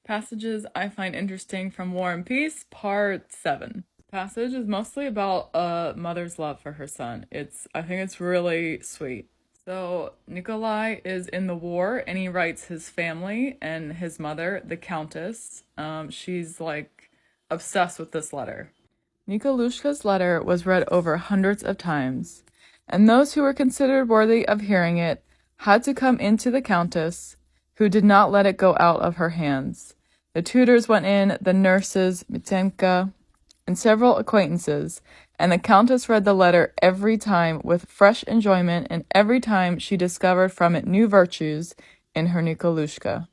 Passages I find interesting from War and Peace, Part 7. The passage is mostly about a mother's love for her son. I think it's really sweet. So, Nikolai is in the war and he writes his family and his mother, the countess. She's like obsessed with this letter. Nikolushka's letter was read over hundreds of times, and those who were considered worthy of hearing it had to come into the countess, who did not let it go out of her hands. The tutors went in, the nurses, Mitemka, and several acquaintances, and the countess read the letter every time with fresh enjoyment, and every time she discovered from it new virtues in her Nikolushka.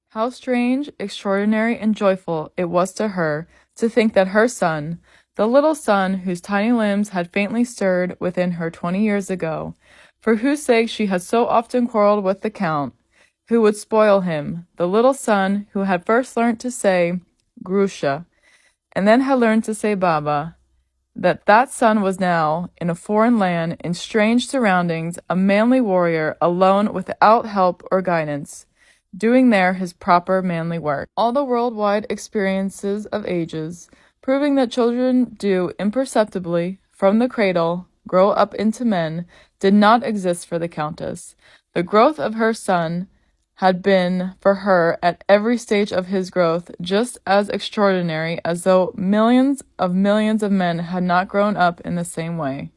How strange, extraordinary, and joyful it was to her to think that her son, the little son whose tiny limbs had faintly stirred within her 20 years ago, for whose sake she had so often quarreled with the count, who would spoil him, the little son who had first learnt to say Grusha, and then had learned to say Baba, that son was now, in a foreign land, in strange surroundings, a manly warrior, alone, without help or guidance, doing there his proper manly work. All the worldwide experiences of ages, proving that children do imperceptibly, from the cradle, grow up into men, did not exist for the countess. The growth of her son had been for her at every stage of his growth just as extraordinary as though millions of men had not grown up in the same way.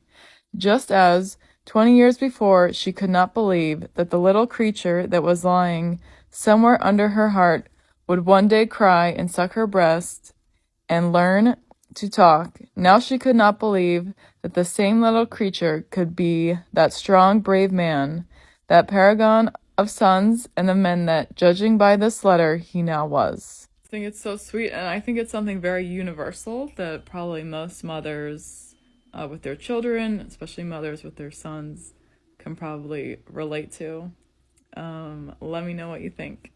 Just as, 20 years before, she could not believe that the little creature that was lying somewhere under her heart would one day cry and suck her breast and learn to talk, now she could not believe that the same little creature could be that strong, brave man, that paragon of sons and of men that, judging by this letter, he now was. I think it's so sweet, and I think it's something very universal that probably most mothers with their children, especially mothers with their sons, can probably relate to. Let me know what you think.